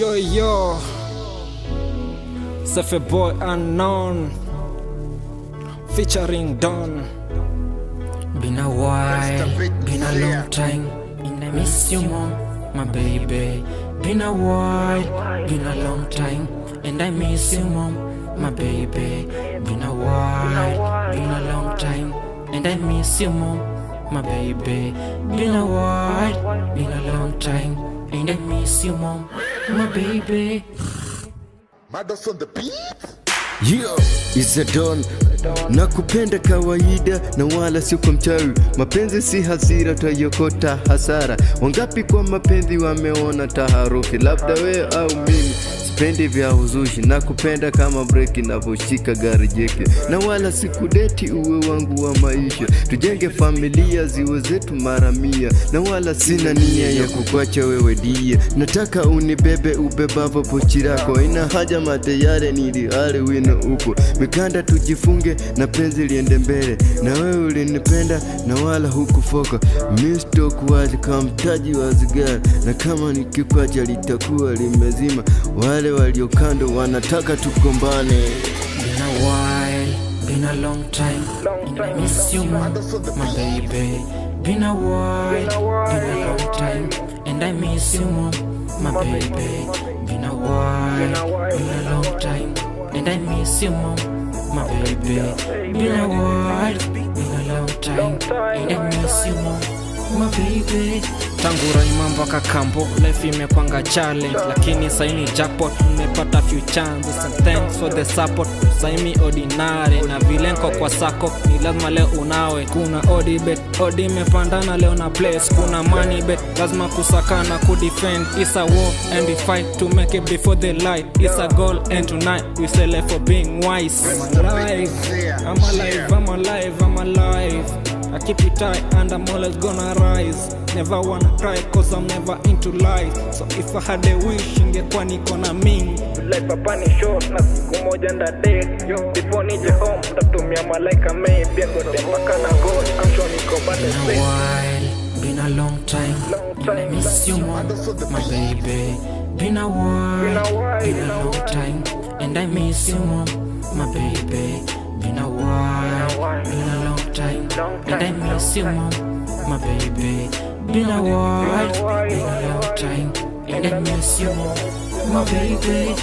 Yo yo, Safe Boy Unknown featuring Don. Been a while, been a long time, and I miss you mom, my baby. Been a while, been a long time, and I miss you mom, my baby. Been a while, been a long time, and I miss you mom, my baby. Been a while, been a long time, and I miss you mom, my baby. Mados on the beat. Yo, it's a Don. Nakupenda kawaida na wala siko mchawi. Mapenzi si hasira, tuyokota hasara. Wangapi kwa mapenzi wameona taharuki, labda we au mimi. Sipendi vya huzushi, nakupenda kama break inavyoshika gari jeke. Na wala sikudeti uwe wangu wa maisha. Tujenge familia ziwe zetu mara mia. Na wala sina nia ya kukwacha wewe dia. Nataka unibebe ubebavo pochi lako. Ina haja matayare nilihale wino uko. Mikanda tujifunge na penzi liende mbele. Na wewe ulinipenda na wala hukufoka. Misto kuwaji kama mtaji wa zigara. Na kama nikikwacha litakuwa limezima. Wale walio kando wanataka tukombane. Been a while, been a long time, and I miss you mom, my baby. Been a while, been a long time, and I miss you mom, my baby. Been a while, been a long time, and I miss you mom, my baby. Been a while, been a long time, and I miss you mom, my baby. Tangu Raima mpaka Kambo, life imekwanga challenge, lakini saini jackpot, nimepata few chances and thanks for the support. Saimi ordinary, na vilenko kwa sako, ni lazima leo unawe. Kuna odi bet, odi mepandana leo na place. Kuna money bet, lazima kusaka na kudefend. It's a war and we fight to make it before the light. It's a goal and tonight we celebrate for being wise. I'm alive, I'm alive, I'm alive, I'm alive. I keep it tight and I'm always gonna rise. Never wanna cry cause I'm never into lies. So if I had a wish, ingekuwa niko na mingi. Life hapa ni short na siku moja nda date. Before nije home, ndatumia malaika may. Pia kote mpaka na God, I'm sure niko bado safe. Been a while, been a long time, and I miss you mom, my baby. Been a while, been a long time, and I miss you mom, my baby. Been a while, been a long time, and I miss you mom, my baby. Been a while, been a long time, and I miss you mom, my baby.